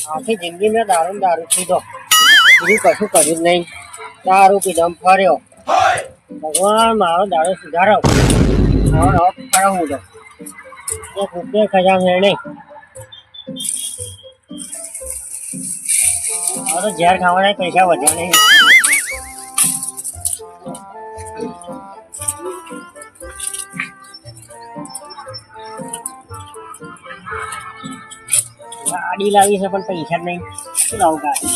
આખી જિંદગી મેં દારૂ ને દારૂ પીધો, બીજું કશું કર્યું જ નહીં. દારૂ પીધો ને ફર્યો. ભગવાન મારો દારૂ સુધારો. હવે ફરવું દો, એક રૂપિયા ખજામ છે નહીં. હવે તો ઝેર ખાવાના પૈસા વધ્યા નહીં. ગાડી લાવી છે પણ પૈસા જ નહીં. શું લાવું ગાડી?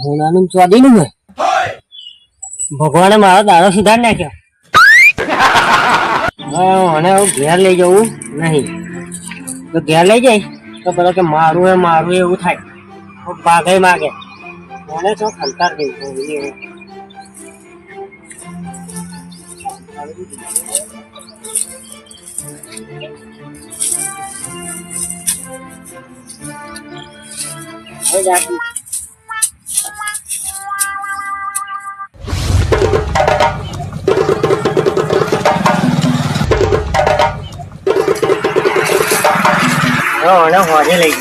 હોનાનું ચોદીનું ને ભગવાને મારો દાડો સુધારી નાખ્યો. મને ઘેર લઈ જવું નહીં. તો ઘેર લઈ જાય તો પેલો કે મારું એવું થાય. ભાગે માગે મને તો ખંતાર દેવું. હોજે લઈ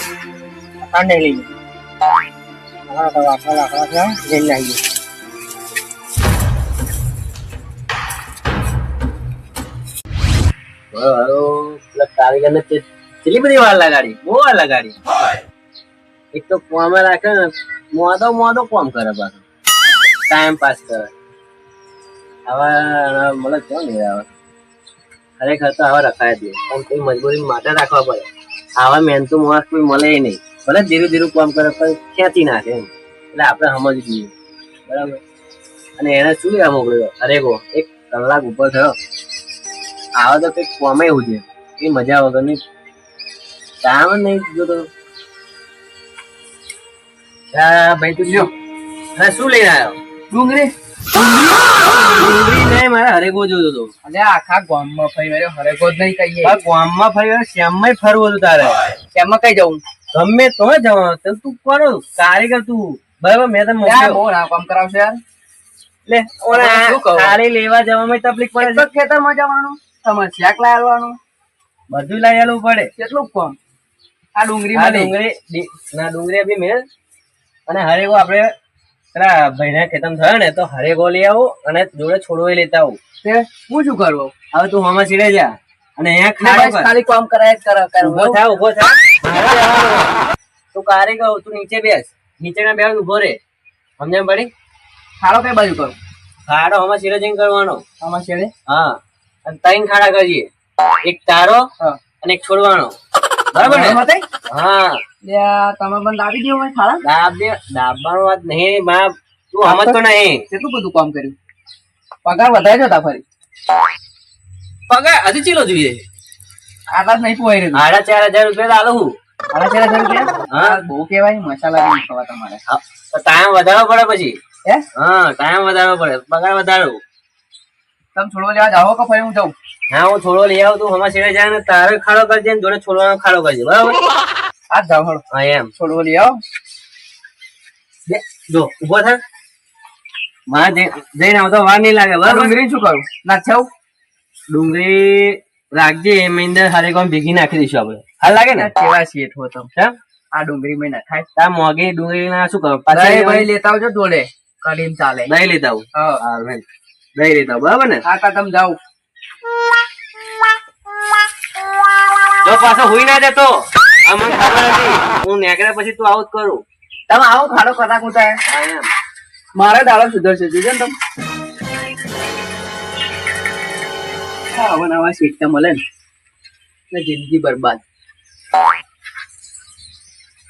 ગયો લઈ ગયો. તો લાકડા છે જઈને આવી ગયો. કારીગર ને કેટલી બધી વાર લગાડી, બહુ વાર લગાડી. એક તો કોમે રાખે ને મોદો કોમ કરે, પાછો ટાઈમ પાસ કરે. હવે મને કેમ નહીં આવે ખરેખર તો હવે રખાય દે, પણ કોઈ મજબૂરી માટે રાખવા પડે. આવા મહેનતુ માણસ કોઈ મળે નહીં. ભલે ધીરે ધીરે કામ કરે પણ ખેંચી નાખે એમ. એટલે આપણે સમજવું જોઈએ, બરાબર. અને એને શું લેવા મોકલ્યો? અરે ગો 1 કલાક ઉપર થયો, આવે તો કંઈક કોમે એવું છે એ મજા વગરની. કામ જ નહીં જોતો. ભાઈ તું જો શું લઈને આવ્યો? ડુંગળી નહીં, મારે હરેગો જોતો હતો. અરે આખા ગામમાં ફરી વર્યો, હરેગો જ નહીં કહીએ. ગામમાં ફરી વર્યો, શ્યામમાં ફરવું હતું તારે. શ્યામમાં કઈ જવું? ગમે તો જવાનું. તું કરો કારીગર તું, બરાબર. મેં તને કામ કરાવશે યાર. ખાલી લેવા જવામાં તકલીફ પડે. ખેતરમાં જવાનું, તમારે શાક લાવવાનું, બધું લઈ આવવું પડે. કેટલું કામ? આ ડુંગળી બી મેં. અને હરેગો આપડે પેલા ભાઈના ખેતમ થયો ને તો હરેગો લઈ આવું અને જોડે છોડવો લેતા આવું. હું શું કરવું? હવે તું હમણાં સીડે જા અને અહીંયા ખાલી કામ કરાય. ઉભો થા. તું કારીગર તું નીચે બેસ, નીચેના બેસ ઉભો રે. સમજણ પડી? ખાડો કઈ બાજુ કરું? ખાડો હમણાં સીડે જઈને કરવાનો. આમાં છેડે? હા, અને 3 ખાડા કરીએ. એક તારો અને એક છોડવાનો, બરાબર ને? હા. તમે મને દાબી દો ખાડા. દાબવાનું વાત નહીં બાપ, તું સમજતો નહીં. કેટલું બધું કામ કર્યું? પગાર વધારે જતા ફરી? પગાર હજી ચીલો જોઈએ? આટલા જ નહીં પોવાય રહ્યું. 4,500 રૂપિયા આલું. 4,500 રૂપિયા? હા, બહુ કેવાય. મસાલા નહીં ખવા તમારે. ટાઈમ વધારવો પડે પછી. હે? હા, ટાઈમ વધારવો પડે, પગાર વધારો. તમે છોડવા લેવા જાઓ કે ફરી હું જાઉં? હા, હું છોડવા લઈ આવું. તું હમણાં સીડે જાય ને તારે ખાડો કરજે ને જોડે છોડવાનો ખાડો કરજે, બરાબર? આ જાવ હળો. હા એમ. છોડવા લઈ આવો. જો ઉભો થા. મારે જઈને આવતો વાર નહીં લાગે, બરાબર? ડુંગળી શું કરું? નાખ્યાવ ડુંગળી રાખજે. મહિન્દર હારે કોમ ભેગી નાખી દઈશું આપડે. હાલ લાગે ને? કેવા શેઠ હો તમે? આ ડુંગળી માં નાખાય? તા મોગી ડુંગળી ના શું કરો? પાછા લેતા આવજો જોડે, કઢીને ચાલે. દહીં લેતા આવું. હા ભાઈ, દહીં લેતા આવું, બરાબર ને? હા તા તમે જાઓ. જો પાછો હુઈ ના જતો. મને ખબર હતી હું નીકળ્યા પછી તું આવું જ કરું. તમે આવો ખાડો કલાક ઉતારે. હા એમ. મારે દાડો સુધરશે જોજો ને તમે. આવા નવા શીખતા મળે ને જિંદગી બરબાદ.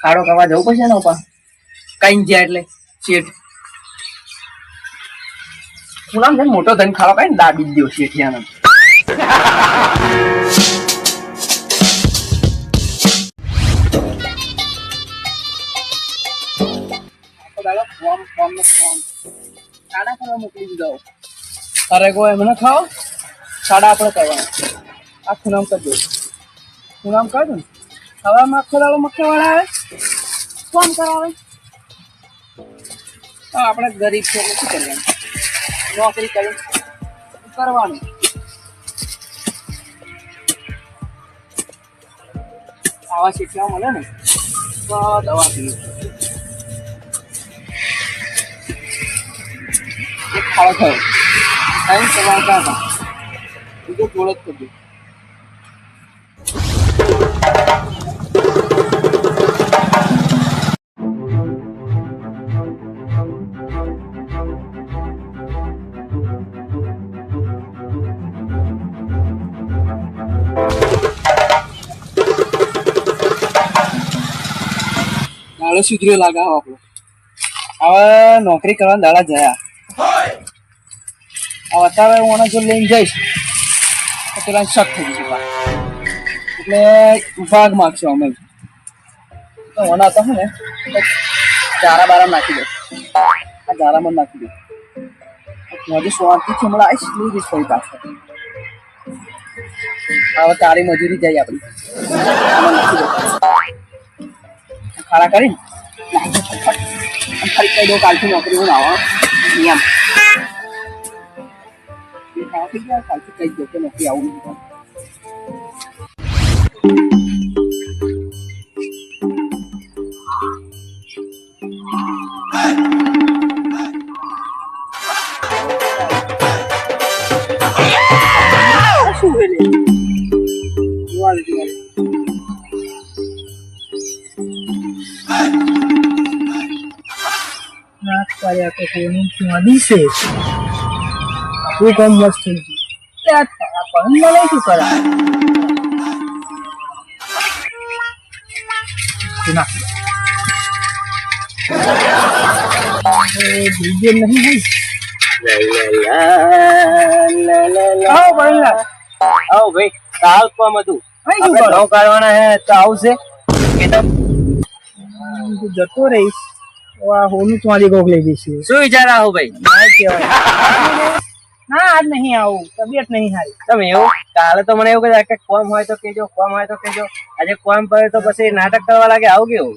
ખાડો કરવા જવું પડશે ને પા કઈ જાય એટલે શેઠ શું નામ છે મોટો ધન ખાડો કઈ દાબી દો શેઠિયાનો. મોકલી દીધો. તારે કોઈ એમને ખાઓ સાડા આપણે કરવાના. આ ખૂણામ કરજો. ખૂણામ કરજો ને હવામાં આખો દાડો મક્કાવાળા આવે કોમ કરાવે. આપણે ગરીબ છે એટલે શું કરવાનું? નોકરી કરી કરવાનું. આવા શીખવા મળે ને તો દવા પીએ. એક ખાડો થયો ટાઈમ સવારતા હતા બીજો જોડે જ કરજો. દાડો સુધર્યો લાગે આપણો. હવે નોકરી કરવાના દાડા જયા. હવે અત્યારે હું આને જો લઈને જઈશ તો પેલા શક થઈ જશે એટલે ભાગ માગશો અમે. તો ઓના તો ને ચારા બારા નાખી દે. આ ચારામાં નાખી દે. હજી શાંતિ છે હમણાં આવીશ લઈ જઈશ ફરી પાછળ. હવે તારી મજૂરી જાય આપણી. આમાં નાખી દે ખાડા કરીને ફરી કહી દો કાલથી નોકરી હું આવો નિયમ કાલથી કહી દો કે નોકરી આવું નહીં. શું કર્યા તો કોઈનું સ્વાદી છે તું કોમ મસ્ત થઈ ગયું પણ મને શું કરા બીજે નહીં ભાઈ કાલ કોમ હતું ઘઉં કાઢવાના હે તો આવશે જતો રહીશ હોનું તમારી કોક લઈ જઈશ. શું વિચાર આવો ભાઈ? ના આજ નહીં આવું તબિયત નહીં સારી. તમે એવું કાલે તો મને એવું કે કોમ હોય તો કેજો કોમ હોય તો કેજો. આજે કોમ પડે તો પછી નાટક કરવા લાગે આવું કેવું?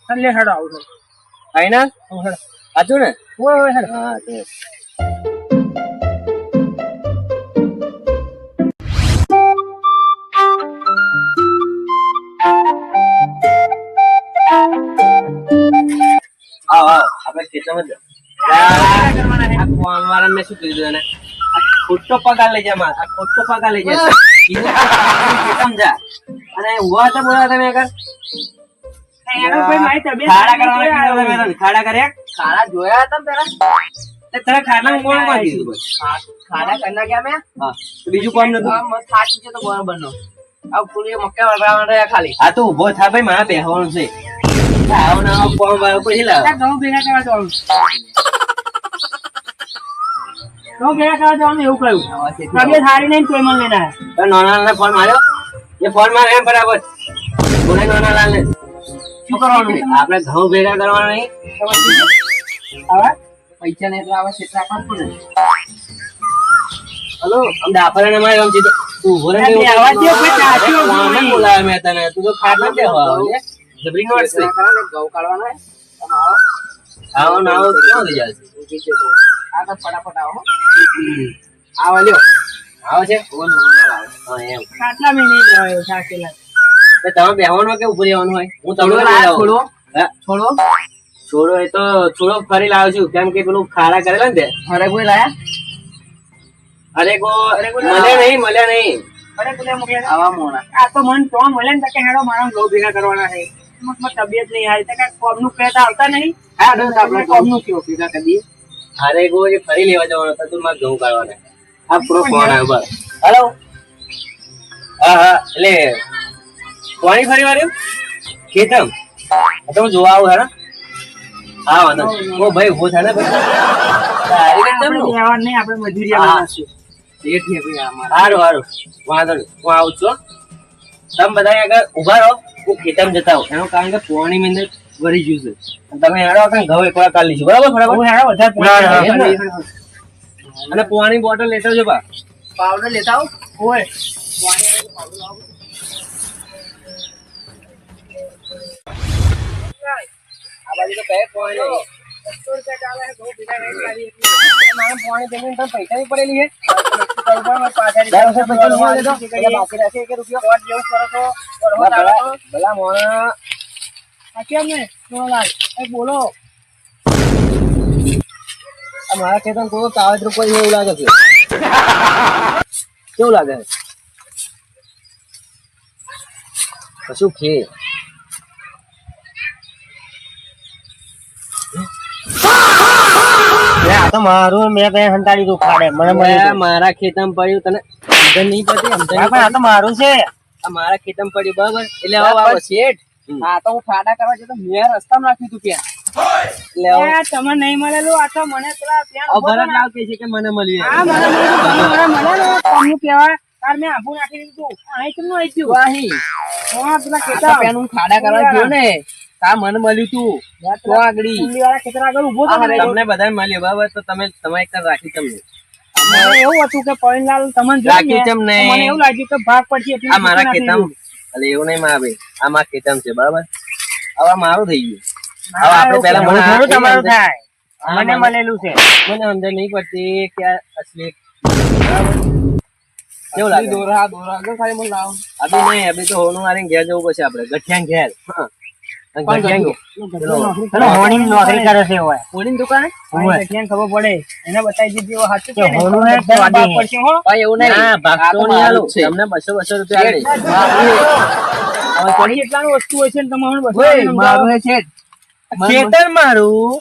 એટલે હેડો આવું આઈ ના સાચું ને? હોય હેડો. હા તો આપણે ખેતરમાં મેં શું કીધું એને ખોટો પગાર લઈ જા. આ ખોટો પગાર લઈ જાય સમજા અને ઉભા હતા બોલા તમે આગળ ખાડા કર્યા. ખાડા જોયા હતા પેલા તારા ખાડા કોણ માં કીધું? ખાડા કરી નાખ્યા મેં. હા બીજું કોમ નતું? સાચું છે તો બરાબર નો આ પૂરી મક્કા વળગાવવા રહ્યા ખાલી. આ તો ઉભો થા ભાઈ મારા બેહવાનું છે. આવો ના આવો કોમ વાળો પછી લાવ ઘઉં ભેગા કરવા જવાનું. ઘઉં ભેગા કરવા જવાનું એવું કહ્યું. તબિયત સારી નહીં કોઈ મને લઈને નાના ફોન માર્યો એ ફોન મારે એમ બરાબર બોલે નાનાલાલ ને શું કરવાનું? આપણે ઘઉં ભેગા કરવાના નહીં. હવે પૈસા ને એટલે આવે ક્ષેત્ર આપવાનું પડે. હલો આમ ડાફરે ને મારે આમ સીધો તું ઉભો રહે બોલાવે મેં તને તું તો ખાટ ના દેવા જબરી નોટ છે. ઘઉં કાઢવાના આવો ના આવો ક્યાં લઈ જાય? આગળ ફટાફટ આવો. આવો લ્યો આવે છે હા એમ આટલા મિનિટ રહ્યો સાકેલા. તમે બેહવાનું કે ઉભું રહેવાનું હોય? હું તમને છોડો છોડો છોડો એ તો થોડો ફરી લાવું છું કેમ કે પેલું ખાડા કરેલા ને અરે કોઈ લાયા? અરે મળ્યા નહીં. આવા મોણા આ તો મન તો મળે ને કે હેડો મારા ઘઉં ભેગા કરવાના છે. તબિયત નહીં હારી તો કોમ નું કહેતા આવતા નહીં. હા આપણે કોમ નું કેવું ભેગા કરી દઈએ. અરે ગો ફરી લેવા જવાનું હતું તું મારે ઘઉં કાઢવાના. આ પૂરો ફોન આવ્યો બસ. હેલો હા એટલે કોની ફરી વાળ્યું ખેતમ તમે જોવા આવું હેડા. હા વાંધો ઓ ભાઈ ઉભો થાય ને ભાઈ આપણે મજૂરી આવવાના છે. સારું વાંધો નહીં હું આવું છું. તમે બધા આગળ ઉભા રહો હું ખેતરમાં જતા હોઉં એનું કારણ કે પોણી ની અંદર વળી ગયું છે. તમે હેડો કાંઈ ઘઉં એકવાર કાઢી લઈશું, બરાબર બરાબર હું હેડો વધારે અને પાણી બોટલ લેતા આવજો બા. પાવડર લેતા આવો ઓય આ બાજુ તો કઈ પાણી નહીં. 700 રૂપિયા ચાલે ઘઉં ભેગા નહીં કરી એટલે મારે પાણી જમીન તો પૈસા ની પડેલી છે બાકી રાખે 1 રૂપિયો કોટ જેવું કરો તો ભલા મોણા આ કેમ ને સોનાલાલ એ બોલો આ મારા ખેતરમાં કોઈ કાવતરું કોઈ એવું લાગે છે. કેવું લાગે કશું ખે આ તો મારું મેં કઈ હંતાડી તું ખાડે મને મારા ખેતરમાં પડ્યું તને સમજણ નહીં પડતી આ તો મારું છે આ મારા ખેતરમાં પડ્યું બરાબર એટલે આવો આવો શેઠ હા તો હું ખાડા કરવા જતો મેં રસ્તામાં નાખ્યું તું ત્યાં એટલે આવો તમે નહીં મળેલું આ તો મને પેલા ત્યાં ભરત લાવ કે છે કે મને મળ્યું હા મને મળે ને તમને કેવાય તાર મેં આબુ નાખી દીધું અહીં કેમ નું આવી વાહી હા પેલા ખેતર પેનું ખાડા કરવા ગયો ને તા મને મળ્યું તું તો આગળી કુંડી વાળા ખેતર આગળ ઉભો તો તમને બધાને મળ્યું બરાબર તો તમે તમારે એક રાખી તમને મને એવું હતું કે પૈનલાલ તમને રાખ્યું કેમ નહીં? મને એવું લાગ્યું કે ભાગ પડશે એટલે આ મારા ખેતરમાં એટલે એવું નહીં મારા ભાઈ આ મારા ખેતરમાં છે બરાબર હવે આ મારું થઈ ગયું હવે આપણે પહેલા મને થોડું તમારું થાય હા, મને મળેલું છે મને અંદર નહીં પડતી કે આ અસલી બરાબર કેવું લાગે દોરા આગળ ખાલી મને લાવો અભી નહીં અભી તો હોનું મારીને ઘેર જવું પડશે આપણે ગઠિયા ઘેર હા હોણી નોકરી કરે છે હોય હોની દુકાને ખબર પડે એને બતાવી દીધી એવો હાચું તો હોનું હે પડશે હો ભાઈ એવું નહીં ભાગતો નહીં આલો તમને 200 રૂપિયા આલે હવે પડી એટલાનું વસ્તુ હોય છે ને તમારું ઓય મારું હે છે ખેતર મારું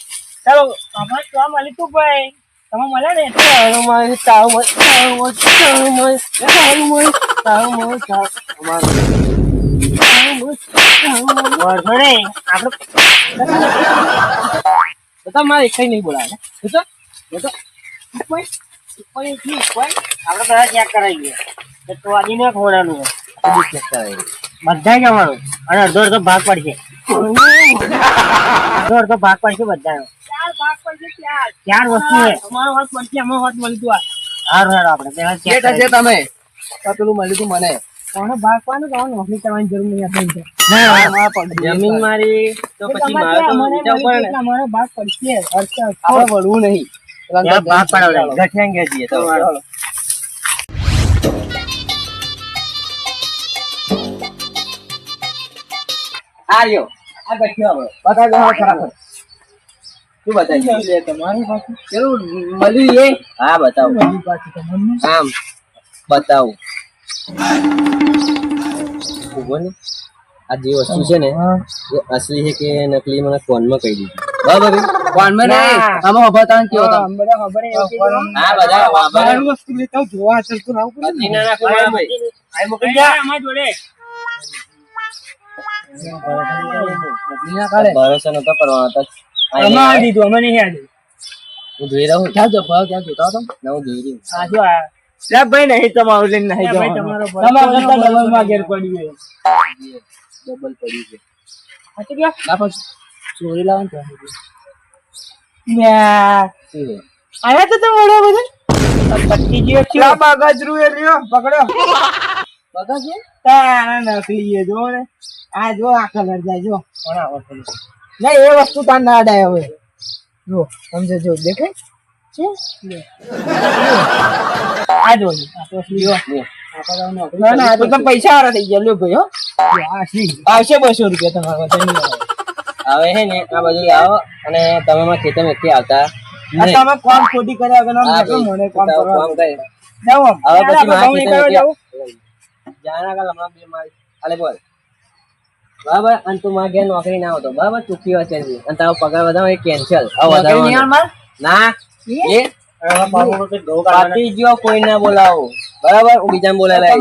ચાલો અમાર તો મળી તું ભાઈ તમે મળ્યા ને તારું માય તારું તમારે કઈ નહીં બોલાવે આપડે બધા ચેક કરાવીએ તો આદિને ખોડાનું બધા જવાનું અને અડધો અડધો ભાગ પડશે અડધો ભાગ પડશે બધાનો ચાર વસ્તુ છે અમારો હાથ પડશે અમારો હાથ મળી તું હારું હારું આપણે પેલા ચેક છે તમે પેલું મળ્યું તું મને કોને ભાગ પાડવાનું તો નોકરી કરવાની જરૂર નહીં આપણે જમીન મારી તો પછી મારે તો વિચારવું પડે ને અમારો ભાગ પડશે આપણે વળવું નહીં ભાગ પાડો ગઠિયા ઘેર જઈએ તમારો આર્યો આ ગઠિયો બતાવજો હવે ખરાખર શું બતાવી તમારી પાસે પેલું મળ્યું એ હા બતાવો આમ બતાવું ઉભો ને આ જે વસ્તુ છે ને એ અસલી છે કે નકલી મને ફોનમાં કહી દીધું બરાબર ફોનમાં નહીં આમાં બતાવ કેવો હતો હા બધા વાપરવાનું વસ્તુ લેતા જોવા ચલતું ના ઉપર બધી ના નાખો મારા ભાઈ આઈ મોકલી જા અમાર જોડે ભરોસો નતો કરવાનો હતો અમાર દીધું અમે નહીં આદી હું જોઈ રહ્યો ક્યાં જો ભાવ ક્યાં જોતા હતો ને હું જોઈ રહ્યો આ જો આ લે ભાઈ નહીં તમારું લઈને નહીં જાવ તમારો કરતા ડબલ માં ઘેર પડ્યું ડબલ પડી છે આ તો ગયા ના પછી ચોરી લાવવાનું તો યા શું છે આયા તો તમારો બધા પટ્ટી જે છે આ બાગજરું એ લ્યો પકડો બગા છે તારા નકલી એ જો ને આ જો આ કલર જાય જો કોના વસ્તુ ના એ વસ્તુ તાર ના અડાય હવે જો સમજે જો દેખાય છે આ જો આ તો લ્યો ના ના આ તો પૈસા વાળા થઈ ગયા લ્યો ભાઈ હો આવશે 200 રૂપિયા તમારા બધા હવે હે ને આ બધું લાવો અને તમે મારા ખેતરમાં એકથી આવતા નહીં. તમે કોમ ખોટી કર્યા વગર હા મને ભાઈ, મને કોમ તો કરવા કામ કરે. જાઓ હવે પછી મારા નહીં ખેતરમાં કરવા એકથી જાના કાલ હમણાં બે મારી અલે બોલ બરાબર અને તું મારા ઘેર નોકરી ના આવતો બરાબર ચૂકી વચ્ચે અને તારો પગાર વધારો એ કેન્સલ ના એ પાર્ટી જો કોઈ ના બોલાવો બરાબર હું બીજાને બોલાય